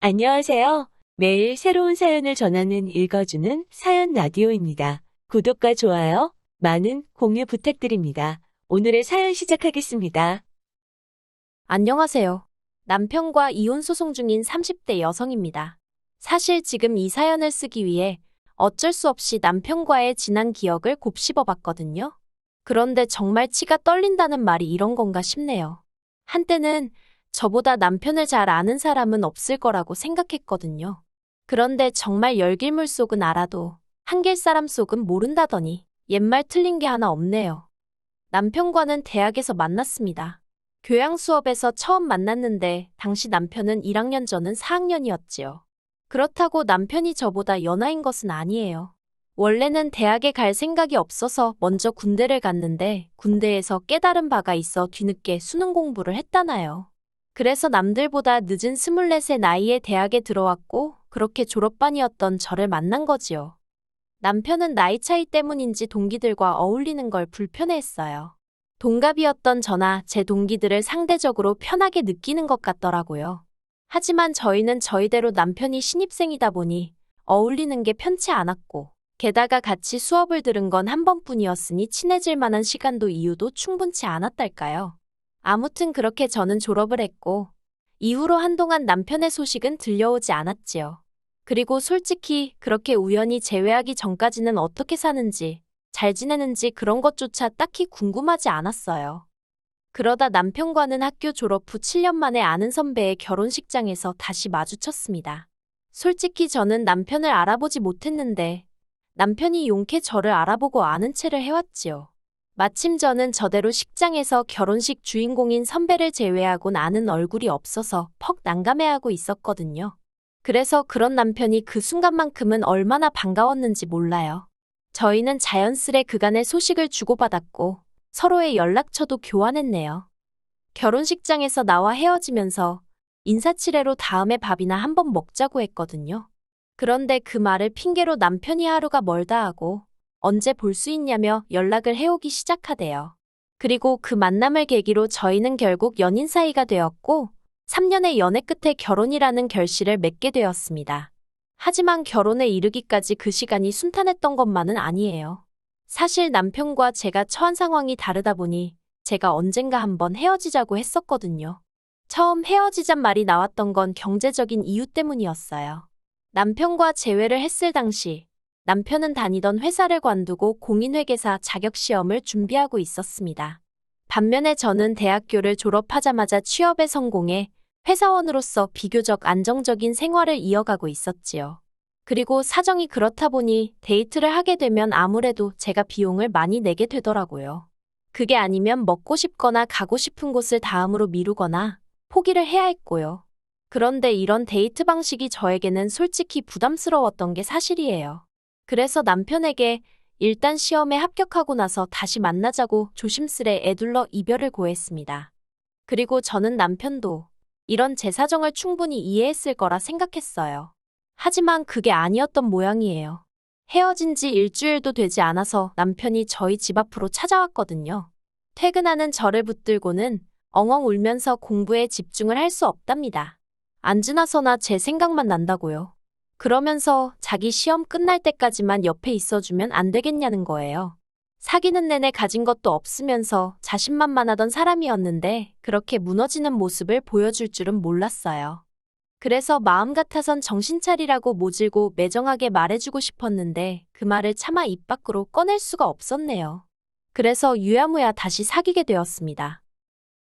안녕하세요. 매일 새로운 사연을 전하는 읽어주는 사연 라디오입니다. 구독과 좋아요, 많은 공유 부탁드립니다. 오늘의 사연 시작하겠습니다. 안녕하세요. 남편과 이혼 소송 중인 30대 여성입니다. 사실 지금 이 사연을 쓰기 위해 어쩔 수 없이 남편과의 지난 기억을 곱씹어 봤거든요. 그런데 정말 치가 떨린다는 말이 이런 건가 싶네요. 한때는 저보다 남편을 잘 아는 사람은 없을 거라고 생각했거든요. 그런데 정말 열길물 속은 알아도 한길 사람 속은 모른다더니 옛말 틀린 게 하나 없네요. 남편과는 대학에서 만났습니다. 교양 수업에서 처음 만났는데 당시 남편은 1학년 저는 4학년이었지요. 그렇다고 남편이 저보다 연하인 것은 아니에요. 원래는 대학에 갈 생각이 없어서 먼저 군대를 갔는데 군대에서 깨달은 바가 있어 뒤늦게 수능 공부를 했다나요. 그래서 남들보다 늦은 24세 나이에 대학에 들어왔고 그렇게 졸업반이었던 저를 만난 거지요. 남편은 나이 차이 때문인지 동기들과 어울리는 걸 불편해했어요. 동갑이었던 저나 제 동기들을 상대적으로 편하게 느끼는 것 같더라고요. 하지만 저희는 저희대로 남편이 신입생이다 보니 어울리는 게 편치 않았고, 게다가 같이 수업을 들은 건 한 번뿐이었으니 친해질 만한 시간도 이유도 충분치 않았달까요. 아무튼 그렇게 저는 졸업을 했고, 이후로 한동안 남편의 소식은 들려오지 않았지요. 그리고 솔직히 그렇게 우연히 재회하기 전까지는 어떻게 사는지, 잘 지내는지 그런 것조차 딱히 궁금하지 않았어요. 그러다 남편과는 학교 졸업 후 7년 만에 아는 선배의 결혼식장에서 다시 마주쳤습니다. 솔직히 저는 남편을 알아보지 못했는데 남편이 용케 저를 알아보고 아는 체를 해왔지요. 마침 저는 저대로 식장에서 결혼식 주인공인 선배를 제외하곤 아는 얼굴이 없어서 퍽 난감해하고 있었거든요. 그래서 그런 남편이 그 순간만큼은 얼마나 반가웠는지 몰라요. 저희는 자연스레 그간의 소식을 주고받았고 서로의 연락처도 교환했네요. 결혼식장에서 나와 헤어지면서 인사치레로 다음에 밥이나 한번 먹자고 했거든요. 그런데 그 말을 핑계로 남편이 하루가 멀다 하고 언제 볼 수 있냐며 연락을 해오기 시작하대요. 그리고 그 만남을 계기로 저희는 결국 연인 사이가 되었고 3년의 연애 끝에 결혼이라는 결실을 맺게 되었습니다. 하지만 결혼에 이르기까지 그 시간이 순탄했던 것만은 아니에요. 사실 남편과 제가 처한 상황이 다르다 보니 제가 언젠가 한번 헤어지자고 했었거든요. 처음 헤어지잔 말이 나왔던 건 경제적인 이유 때문이었어요. 남편과 재회를 했을 당시 남편은 다니던 회사를 관두고 공인회계사 자격시험을 준비하고 있었습니다. 반면에 저는 대학교를 졸업하자마자 취업에 성공해 회사원으로서 비교적 안정적인 생활을 이어가고 있었지요. 그리고 사정이 그렇다 보니 데이트를 하게 되면 아무래도 제가 비용을 많이 내게 되더라고요. 그게 아니면 먹고 싶거나 가고 싶은 곳을 다음으로 미루거나 포기를 해야 했고요. 그런데 이런 데이트 방식이 저에게는 솔직히 부담스러웠던 게 사실이에요. 그래서 남편에게 일단 시험에 합격하고 나서 다시 만나자고 조심스레 애둘러 이별을 고했습니다. 그리고 저는 남편도 이런 제 사정을 충분히 이해했을 거라 생각했어요. 하지만 그게 아니었던 모양이에요. 헤어진 지 일주일도 되지 않아서 남편이 저희 집 앞으로 찾아왔거든요. 퇴근하는 저를 붙들고는 엉엉 울면서 공부에 집중을 할 수 없답니다. 안 지나서나 제 생각만 난다고요. 그러면서 자기 시험 끝날 때까지만 옆에 있어주면 안 되겠냐는 거예요. 사귀는 내내 가진 것도 없으면서 자신만만하던 사람이었는데 그렇게 무너지는 모습을 보여줄 줄은 몰랐어요. 그래서 마음 같아선 정신 차리라고 모질고 매정하게 말해주고 싶었는데 그 말을 차마 입 밖으로 꺼낼 수가 없었네요. 그래서 유야무야 다시 사귀게 되었습니다.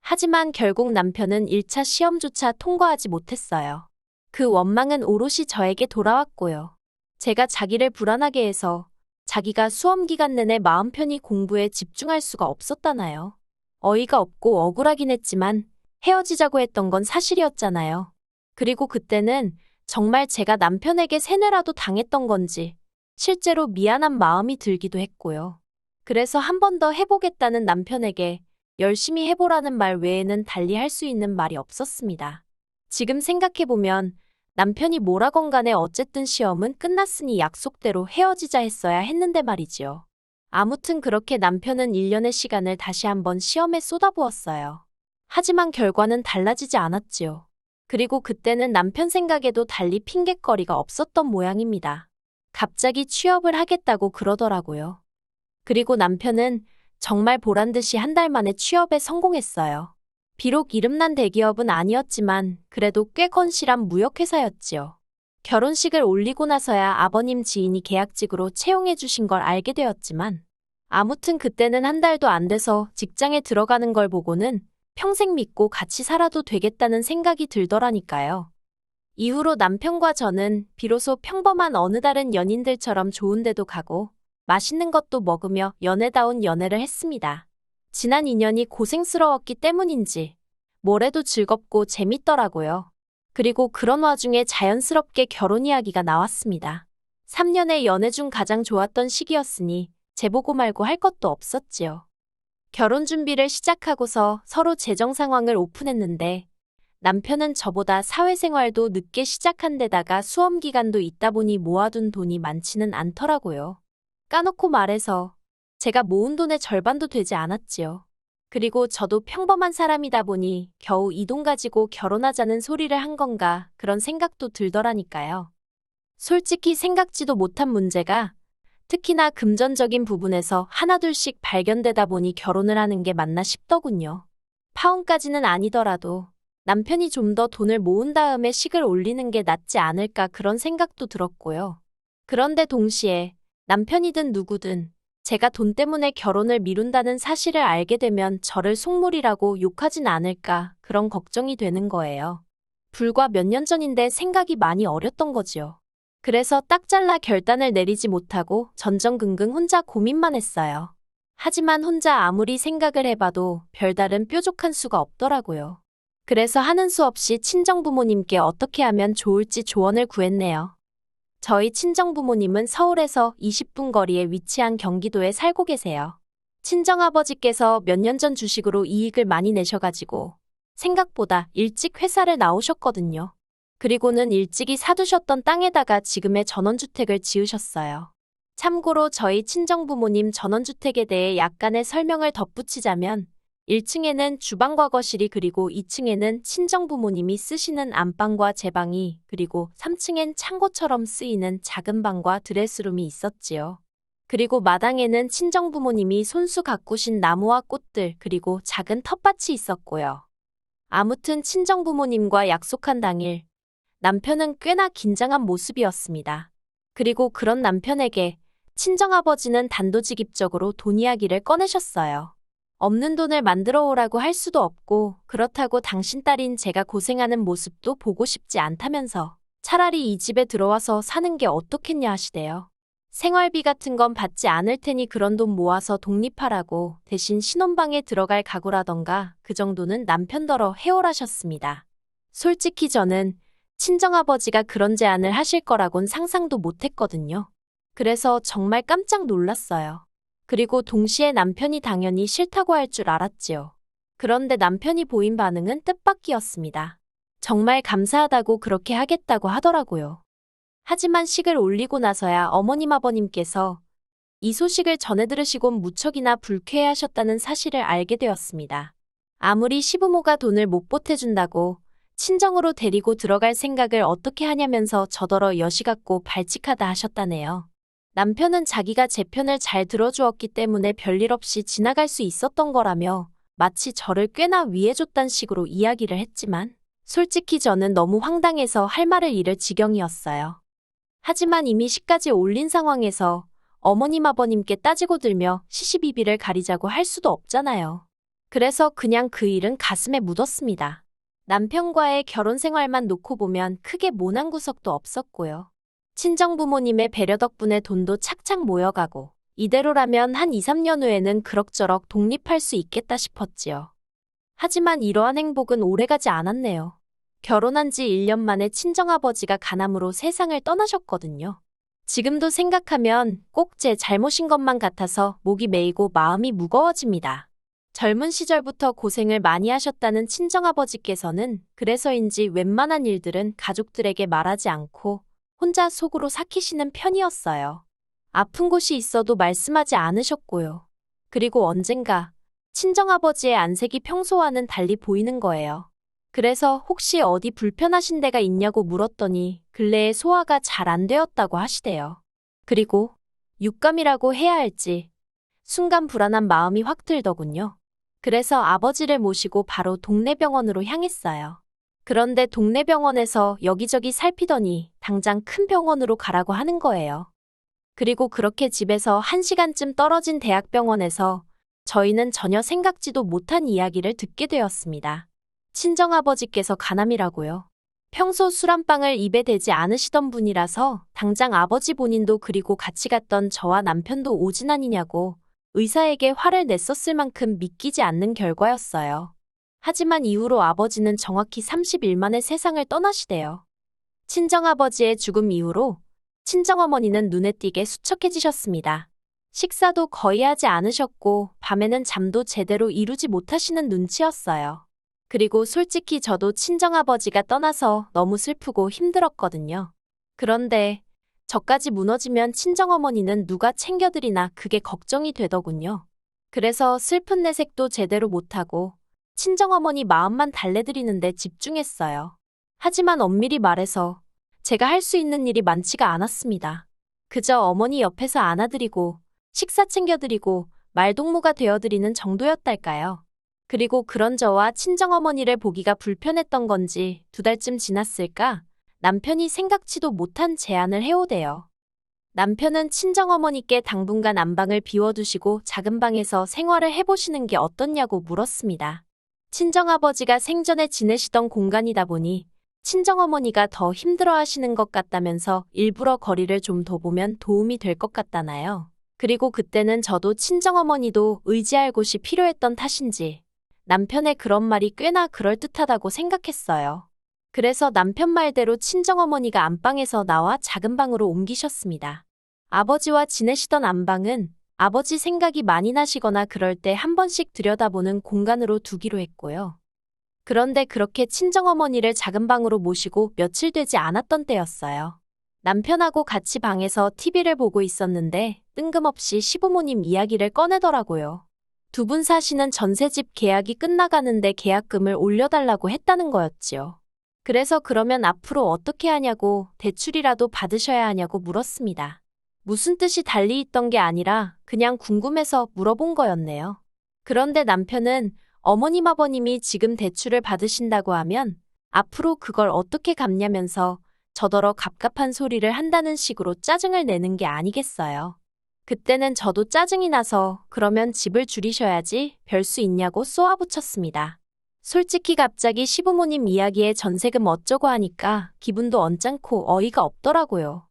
하지만 결국 남편은 1차 시험조차 통과하지 못했어요. 그 원망은 오롯이 저에게 돌아왔고요. 제가 자기를 불안하게 해서 자기가 수험 기간 내내 마음 편히 공부에 집중할 수가 없었다나요. 어이가 없고 억울하긴 했지만 헤어지자고 했던 건 사실이었잖아요. 그리고 그때는 정말 제가 남편에게 세뇌라도 당했던 건지 실제로 미안한 마음이 들기도 했고요. 그래서 한 번 더 해보겠다는 남편에게 열심히 해보라는 말 외에는 달리 할 수 있는 말이 없었습니다. 지금 생각해보면 남편이 뭐라건 간에 어쨌든 시험은 끝났으니 약속대로 헤어지자 했어야 했는데 말이지요. 아무튼 그렇게 남편은 1년의 시간을 다시 한번 시험에 쏟아부었어요. 하지만 결과는 달라지지 않았지요. 그리고 그때는 남편 생각에도 달리 핑곗거리가 없었던 모양입니다. 갑자기 취업을 하겠다고 그러더라고요. 그리고 남편은 정말 보란 듯이 한 달 만에 취업에 성공했어요. 비록 이름난 대기업은 아니었지만 그래도 꽤 건실한 무역회사였지요. 결혼식을 올리고 나서야 아버님 지인이 계약직으로 채용해 주신 걸 알게 되었지만 아무튼 그때는 한 달도 안 돼서 직장에 들어가는 걸 보고는 평생 믿고 같이 살아도 되겠다는 생각이 들더라니까요. 이후로 남편과 저는 비로소 평범한 어느 다른 연인들처럼 좋은 데도 가고 맛있는 것도 먹으며 연애다운 연애를 했습니다. 지난 2년이 고생스러웠기 때문인지 뭘 해도 즐겁고 재밌더라고요. 그리고 그런 와중에 자연스럽게 결혼 이야기가 나왔습니다. 3년의 연애 중 가장 좋았던 시기였으니 재보고 말고 할 것도 없었지요. 결혼 준비를 시작하고서 서로 재정 상황을 오픈했는데 남편은 저보다 사회생활도 늦게 시작한 데다가 수험 기간도 있다 보니 모아둔 돈이 많지는 않더라고요. 까놓고 말해서 제가 모은 돈의 절반도 되지 않았지요. 그리고 저도 평범한 사람이다 보니 겨우 이 돈 가지고 결혼하자는 소리를 한 건가 그런 생각도 들더라니까요. 솔직히 생각지도 못한 문제가 특히나 금전적인 부분에서 하나둘씩 발견되다 보니 결혼을 하는 게 맞나 싶더군요. 파혼까지는 아니더라도 남편이 좀 더 돈을 모은 다음에 식을 올리는 게 낫지 않을까 그런 생각도 들었고요. 그런데 동시에 남편이든 누구든 제가 돈 때문에 결혼을 미룬다는 사실을 알게 되면 저를 속물이라고 욕하진 않을까 그런 걱정이 되는 거예요. 불과 몇 년 전인데 생각이 많이 어렸던 거지요. 그래서 딱 잘라 결단을 내리지 못하고 전전긍긍 혼자 고민만 했어요. 하지만 혼자 아무리 생각을 해봐도 별다른 뾰족한 수가 없더라고요. 그래서 하는 수 없이 친정부모님께 어떻게 하면 좋을지 조언을 구했네요. 저희 친정부모님은 서울에서 20분 거리에 위치한 경기도에 살고 계세요. 친정아버지께서 몇 년 전 주식으로 이익을 많이 내셔가지고 생각보다 일찍 회사를 나오셨거든요. 그리고는 일찍이 사두셨던 땅에다가 지금의 전원주택을 지으셨어요. 참고로 저희 친정부모님 전원주택에 대해 약간의 설명을 덧붙이자면 1층에는 주방과 거실이 그리고 2층에는 친정부모님이 쓰시는 안방과 제방이 그리고 3층엔 창고처럼 쓰이는 작은 방과 드레스룸이 있었지요. 그리고 마당에는 친정부모님이 손수 가꾸신 나무와 꽃들 그리고 작은 텃밭이 있었고요. 아무튼 친정부모님과 약속한 당일 남편은 꽤나 긴장한 모습이었습니다. 그리고 그런 남편에게 친정아버지는 단도직입적으로 돈 이야기를 꺼내셨어요. 없는 돈을 만들어 오라고 할 수도 없고 그렇다고 당신 딸인 제가 고생하는 모습도 보고 싶지 않다면서 차라리 이 집에 들어와서 사는 게 어떻겠냐 하시대요. 생활비 같은 건 받지 않을 테니 그런 돈 모아서 독립하라고 대신 신혼방에 들어갈 각오라던가 그 정도는 남편더러 해오라셨습니다. 솔직히 저는 친정아버지가 그런 제안을 하실 거라곤 상상도 못했거든요. 그래서 정말 깜짝 놀랐어요. 그리고 동시에 남편이 당연히 싫다고 할 줄 알았지요. 그런데 남편이 보인 반응은 뜻밖이었습니다. 정말 감사하다고 그렇게 하겠다고 하더라고요. 하지만 식을 올리고 나서야 어머님 아버님께서 이 소식을 전해 들으시곤 무척이나 불쾌해하셨다는 사실을 알게 되었습니다. 아무리 시부모가 돈을 못 보태준다고 친정으로 데리고 들어갈 생각을 어떻게 하냐면서 저더러 여시 같고 발칙하다 하셨다네요. 남편은 자기가 제 편을 잘 들어주었기 때문에 별일 없이 지나갈 수 있었던 거라며 마치 저를 꽤나 위해줬단 식으로 이야기를 했지만 솔직히 저는 너무 황당해서 할 말을 잃을 지경이었어요. 하지만 이미 식까지 올린 상황에서 어머님 아버님께 따지고 들며 시시비비를 가리자고 할 수도 없잖아요. 그래서 그냥 그 일은 가슴에 묻었습니다. 남편과의 결혼 생활만 놓고 보면 크게 모난 구석도 없었고요. 친정부모님의 배려 덕분에 돈도 착착 모여가고 이대로라면 한 2, 3년 후에는 그럭저럭 독립할 수 있겠다 싶었지요. 하지만 이러한 행복은 오래가지 않았네요. 결혼한 지 1년 만에 친정아버지가 간암으로 세상을 떠나셨거든요. 지금도 생각하면 꼭 제 잘못인 것만 같아서 목이 메이고 마음이 무거워집니다. 젊은 시절부터 고생을 많이 하셨다는 친정아버지께서는 그래서인지 웬만한 일들은 가족들에게 말하지 않고 혼자 속으로 삭히시는 편이었어요. 아픈 곳이 있어도 말씀하지 않으셨고요. 그리고 언젠가 친정아버지의 안색이 평소와는 달리 보이는 거예요. 그래서 혹시 어디 불편하신 데가 있냐고 물었더니 근래에 소화가 잘 안 되었다고 하시대요. 그리고 육감이라고 해야 할지 순간 불안한 마음이 확 들더군요. 그래서 아버지를 모시고 바로 동네 병원으로 향했어요. 그런데 동네 병원에서 여기저기 살피더니 당장 큰 병원으로 가라고 하는 거예요. 그리고 그렇게 집에서 1시간쯤 떨어진 대학병원에서 저희는 전혀 생각지도 못한 이야기를 듣게 되었습니다. 친정아버지께서 간암이라고요. 평소 술 한 방울 입에 대지 않으시던 분이라서 당장 아버지 본인도 그리고 같이 갔던 저와 남편도 오진 아니냐고 의사에게 화를 냈었을 만큼 믿기지 않는 결과였어요. 하지만 이후로 아버지는 정확히 30일 만에 세상을 떠나시대요. 친정아버지의 죽음 이후로 친정어머니는 눈에 띄게 수척해지셨습니다. 식사도 거의 하지 않으셨고 밤에는 잠도 제대로 이루지 못하시는 눈치였어요. 그리고 솔직히 저도 친정아버지가 떠나서 너무 슬프고 힘들었거든요. 그런데 저까지 무너지면 친정어머니는 누가 챙겨드리나 그게 걱정이 되더군요. 그래서 슬픈 내색도 제대로 못하고 친정어머니 마음만 달래드리는데 집중했어요. 하지만 엄밀히 말해서 제가 할 수 있는 일이 많지가 않았습니다. 그저 어머니 옆에서 안아드리고 식사 챙겨드리고 말동무가 되어드리는 정도였달까요. 그리고 그런 저와 친정어머니를 보기가 불편했던 건지 2달쯤 지났을까 남편이 생각지도 못한 제안을 해오대요. 남편은 친정어머니께 당분간 안방을 비워두시고 작은 방에서 생활을 해보시는 게 어떻냐고 물었습니다. 친정아버지가 생전에 지내시던 공간이다 보니 친정어머니가 더 힘들어하시는 것 같다면서 일부러 거리를 좀 더 보면 도움이 될 것 같다나요. 그리고 그때는 저도 친정어머니도 의지할 곳이 필요했던 탓인지 남편의 그런 말이 꽤나 그럴듯하다고 생각했어요. 그래서 남편 말대로 친정어머니가 안방에서 나와 작은 방으로 옮기셨습니다. 아버지와 지내시던 안방은 아버지 생각이 많이 나시거나 그럴 때 한 번씩 들여다보는 공간으로 두기로 했고요. 그런데 그렇게 친정어머니를 작은 방으로 모시고 며칠 되지 않았던 때였어요. 남편하고 같이 방에서 TV를 보고 있었는데 뜬금없이 시부모님 이야기를 꺼내더라고요. 2분 사시는 전셋집 계약이 끝나가는데 계약금을 올려달라고 했다는 거였지요. 그래서 그러면 앞으로 어떻게 하냐고 대출이라도 받으셔야 하냐고 물었습니다. 무슨 뜻이 달리 있던 게 아니라 그냥 궁금해서 물어본 거였네요. 그런데 남편은 어머님 아버님이 지금 대출을 받으신다고 하면 앞으로 그걸 어떻게 갚냐면서 저더러 갑갑한 소리를 한다는 식으로 짜증을 내는 게 아니겠어요. 그때는 저도 짜증이 나서 그러면 집을 줄이셔야지 별 수 있냐고 쏘아붙였습니다. 솔직히 갑자기 시부모님 이야기에 전세금 어쩌고 하니까 기분도 언짢고 어이가 없더라고요.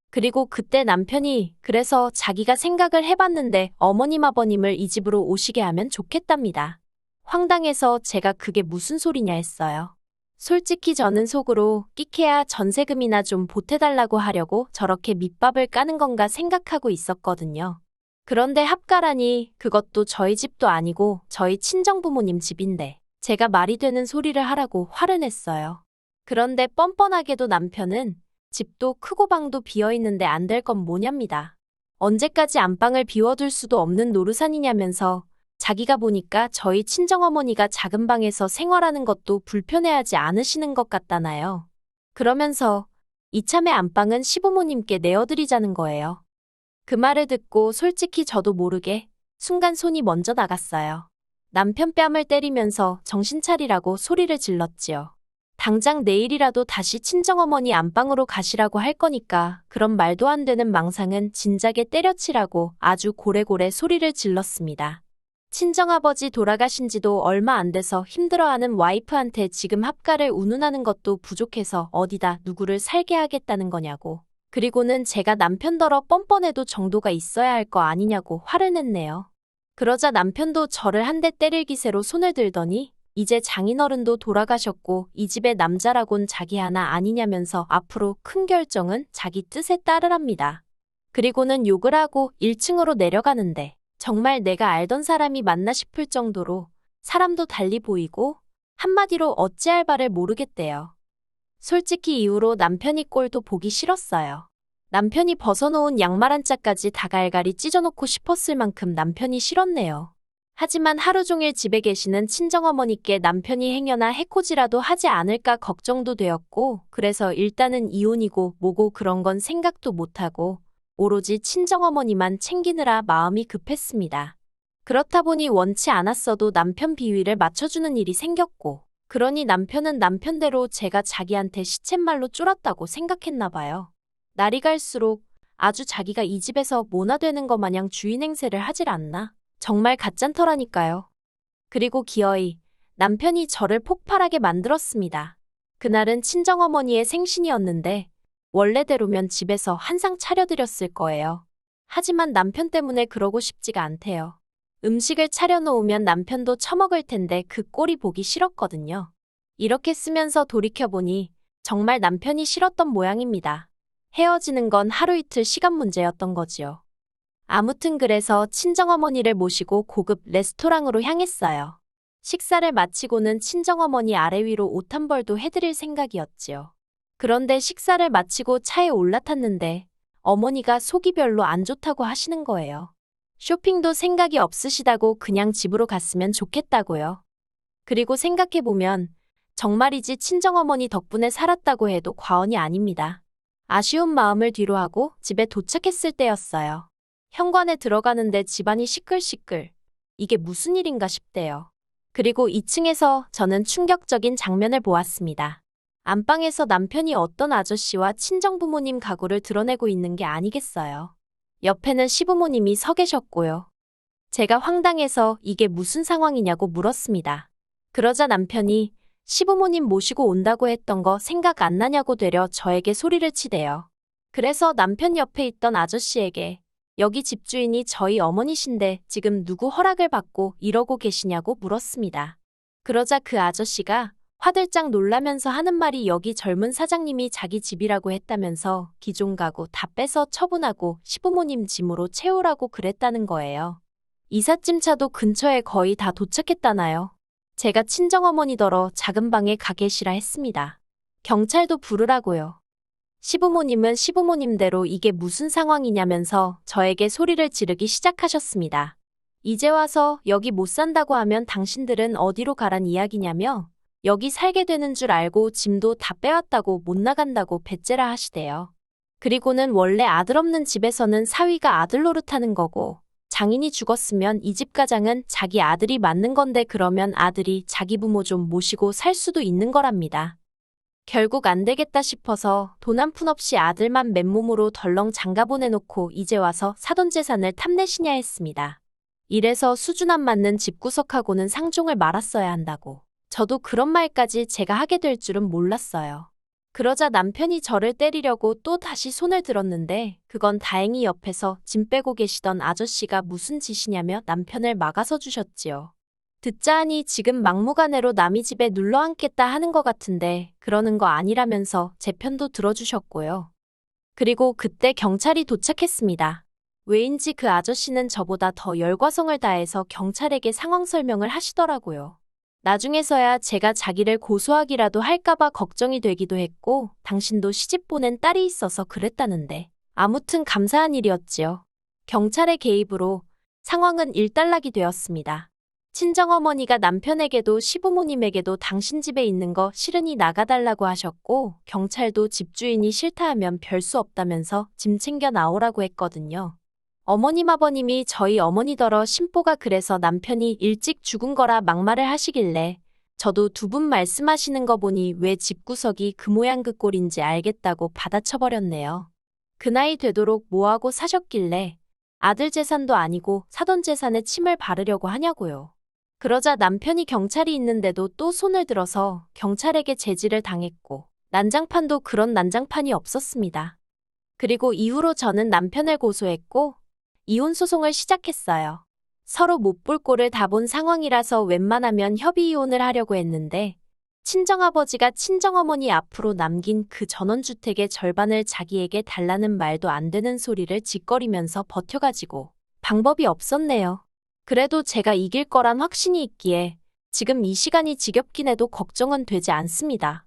그리고 그때 남편이 그래서 자기가 생각을 해봤는데 어머님 아버님을 이 집으로 오시게 하면 좋겠답니다. 황당해서 제가 그게 무슨 소리냐 했어요. 솔직히 저는 속으로 끼케야 전세금이나 좀 보태달라고 하려고 저렇게 밑밥을 까는 건가 생각하고 있었거든요. 그런데 합가라니 그것도 저희 집도 아니고 저희 친정부모님 집인데 제가 말이 되는 소리를 하라고 화를 냈어요. 그런데 뻔뻔하게도 남편은 집도 크고 방도 비어있는데 안 될 건 뭐냐입니다. 언제까지 안방을 비워둘 수도 없는 노루산이냐면서 자기가 보니까 저희 친정어머니가 작은 방에서 생활하는 것도 불편해하지 않으시는 것 같다나요. 그러면서 이참에 안방은 시부모님께 내어드리자는 거예요. 그 말을 듣고 솔직히 저도 모르게 순간 손이 먼저 나갔어요. 남편 뺨을 때리면서 정신 차리라고 소리를 질렀지요. 당장 내일이라도 다시 친정어머니 안방으로 가시라고 할 거니까 그런 말도 안 되는 망상은 진작에 때려치라고 아주 고래고래 소리를 질렀습니다. 친정아버지 돌아가신 지도 얼마 안 돼서 힘들어하는 와이프한테 지금 합가를 운운하는 것도 부족해서 어디다 누구를 살게 하겠다는 거냐고. 그리고는 제가 남편더러 뻔뻔해도 정도가 있어야 할 거 아니냐고 화를 냈네요. 그러자 남편도 저를 한 대 때릴 기세로 손을 들더니 이제 장인어른도 돌아가셨고 이 집의 남자라곤 자기 하나 아니냐면서 앞으로 큰 결정은 자기 뜻에 따르랍니다. 그리고는 욕을 하고 1층으로 내려가는데 정말 내가 알던 사람이 맞나 싶을 정도로 사람도 달리 보이고 한마디로 어찌할 바를 모르겠대요. 솔직히 이후로 남편이 꼴도 보기 싫었어요. 남편이 벗어놓은 양말 한 짝까지 다 갈갈이 찢어놓고 싶었을 만큼 남편이 싫었네요. 하지만 하루 종일 집에 계시는 친정어머니께 남편이 행여나 해코지라도 하지 않을까 걱정도 되었고, 그래서 일단은 이혼이고 뭐고 그런 건 생각도 못하고 오로지 친정어머니만 챙기느라 마음이 급했습니다. 그렇다 보니 원치 않았어도 남편 비위를 맞춰주는 일이 생겼고, 그러니 남편은 남편대로 제가 자기한테 시쳇말로 쫄았다고 생각했나 봐요. 날이 갈수록 아주 자기가 이 집에서 모나되는 것 마냥 주인 행세를 하질 않나. 정말 가짠터라니까요. 그리고 기어이 남편이 저를 폭발하게 만들었습니다. 그날은 친정어머니의 생신이었는데 원래대로면 집에서 한상 차려드렸을 거예요. 하지만 남편 때문에 그러고 싶지가 않대요. 음식을 차려놓으면 남편도 처먹을 텐데 그 꼴이 보기 싫었거든요. 이렇게 쓰면서 돌이켜보니 정말 남편이 싫었던 모양입니다. 헤어지는 건 하루 이틀 시간 문제였던 거지요. 아무튼 그래서 친정어머니를 모시고 고급 레스토랑으로 향했어요. 식사를 마치고는 친정어머니 아래 위로 옷 한 벌도 해드릴 생각이었지요. 그런데 식사를 마치고 차에 올라탔는데 어머니가 속이 별로 안 좋다고 하시는 거예요. 쇼핑도 생각이 없으시다고 그냥 집으로 갔으면 좋겠다고요. 그리고 생각해보면 정말이지 친정어머니 덕분에 살았다고 해도 과언이 아닙니다. 아쉬운 마음을 뒤로하고 집에 도착했을 때였어요. 현관에 들어가는데 집안이 시끌시끌. 이게 무슨 일인가 싶대요. 그리고 2층에서 저는 충격적인 장면을 보았습니다. 안방에서 남편이 어떤 아저씨와 친정부모님 가구를 드러내고 있는 게 아니겠어요. 옆에는 시부모님이 서 계셨고요. 제가 황당해서 이게 무슨 상황이냐고 물었습니다. 그러자 남편이 시부모님 모시고 온다고 했던 거 생각 안 나냐고 되려 저에게 소리를 치대요. 그래서 남편 옆에 있던 아저씨에게 여기 집주인이 저희 어머니신데 지금 누구 허락을 받고 이러고 계시냐고 물었습니다. 그러자 그 아저씨가 화들짝 놀라면서 하는 말이 여기 젊은 사장님이 자기 집이라고 했다면서 기존 가구 다 빼서 처분하고 시부모님 짐으로 채우라고 그랬다는 거예요. 이삿짐차도 근처에 거의 다 도착했다나요. 제가 친정어머니더러 작은 방에 가 계시라 했습니다. 경찰도 부르라고요. 시부모님은 시부모님대로 이게 무슨 상황이냐면서 저에게 소리를 지르기 시작하셨습니다. 이제 와서 여기 못 산다고 하면 당신들은 어디로 가란 이야기냐며 여기 살게 되는 줄 알고 짐도 다 빼왔다고 못 나간다고 배째라 하시대요. 그리고는 원래 아들 없는 집에서는 사위가 아들 노릇하는 거고 장인이 죽었으면 이 집 가장은 자기 아들이 맞는 건데 그러면 아들이 자기 부모 좀 모시고 살 수도 있는 거랍니다. 결국 안 되겠다 싶어서 돈 한 푼 없이 아들만 맨몸으로 덜렁 장가 보내놓고 이제 와서 사돈 재산을 탐내시냐 했습니다. 이래서 수준 안 맞는 집구석하고는 상종을 말았어야 한다고. 저도 그런 말까지 제가 하게 될 줄은 몰랐어요. 그러자 남편이 저를 때리려고 또 다시 손을 들었는데 그건 다행히 옆에서 짐 빼고 계시던 아저씨가 무슨 짓이냐며 남편을 막아서 주셨지요. 듣자 하니 지금 막무가내로 남의 집에 눌러 앉겠다 하는 것 같은데 그러는 거 아니라면서 제 편도 들어주셨고요. 그리고 그때 경찰이 도착했습니다. 왜인지 그 아저씨는 저보다 더 열과성을 다해서 경찰에게 상황 설명을 하시더라고요. 나중에서야 제가 자기를 고소하기라도 할까봐 걱정이 되기도 했고 당신도 시집 보낸 딸이 있어서 그랬다는데 아무튼 감사한 일이었지요. 경찰의 개입으로 상황은 일단락이 되었습니다. 친정어머니가 남편에게도 시부모님에게도 당신 집에 있는 거 싫으니 나가달라고 하셨고 경찰도 집주인이 싫다 하면 별 수 없다면서 짐 챙겨 나오라고 했거든요. 어머님 아버님이 저희 어머니더러 심보가 그래서 남편이 일찍 죽은 거라 막말을 하시길래 저도 두 분 말씀하시는 거 보니 왜 집구석이 그 모양 그 꼴인지 알겠다고 받아쳐버렸네요. 그 나이 되도록 뭐하고 사셨길래 아들 재산도 아니고 사돈 재산에 침을 바르려고 하냐고요. 그러자 남편이 경찰이 있는데도 또 손을 들어서 경찰에게 제지를 당했고 난장판도 그런 난장판이 없었습니다. 그리고 이후로 저는 남편을 고소했고 이혼 소송을 시작했어요. 서로 못 볼 꼴을 다 본 상황이라서 웬만하면 협의 이혼을 하려고 했는데 친정아버지가 친정어머니 앞으로 남긴 그 전원주택의 절반을 자기에게 달라는 말도 안 되는 소리를 짓거리면서 버텨가지고 방법이 없었네요. 그래도 제가 이길 거란 확신이 있기에 지금 이 시간이 지겹긴 해도 걱정은 되지 않습니다.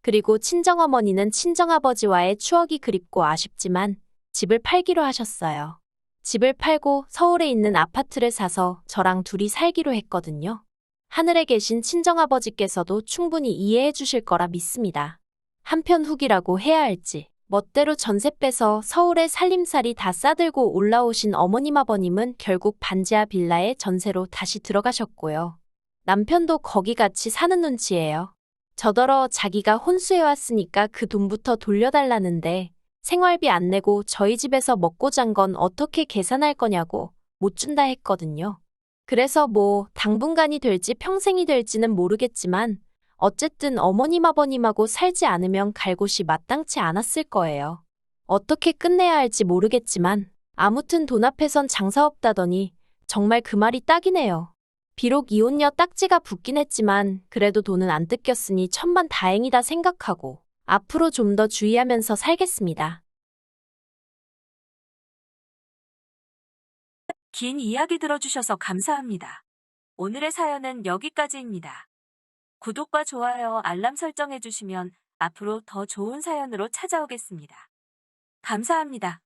그리고 친정어머니는 친정아버지와의 추억이 그립고 아쉽지만 집을 팔기로 하셨어요. 집을 팔고 서울에 있는 아파트를 사서 저랑 둘이 살기로 했거든요. 하늘에 계신 친정아버지께서도 충분히 이해해 주실 거라 믿습니다. 한편 후기라고 해야 할지 멋대로 전세 빼서 서울에 살림살이 다 싸들고 올라오신 어머님 아버님은 결국 반지하 빌라에 전세로 다시 들어가셨고요. 남편도 거기 같이 사는 눈치예요. 저더러 자기가 혼수해왔으니까 그 돈부터 돌려달라는데 생활비 안 내고 저희 집에서 먹고 잔 건 어떻게 계산할 거냐고 못 준다 했거든요. 그래서 뭐 당분간이 될지 평생이 될지는 모르겠지만 어쨌든 어머님 아버님하고 살지 않으면 갈 곳이 마땅치 않았을 거예요. 어떻게 끝내야 할지 모르겠지만 아무튼 돈 앞에선 장사 없다더니 정말 그 말이 딱이네요. 비록 이혼녀 딱지가 붙긴 했지만 그래도 돈은 안 뜯겼으니 천만 다행이다 생각하고 앞으로 좀 더 주의하면서 살겠습니다. 긴 이야기 들어주셔서 감사합니다. 오늘의 사연은 여기까지입니다. 구독과 좋아요, 알람 설정해주시면 앞으로 더 좋은 사연으로 찾아오겠습니다. 감사합니다.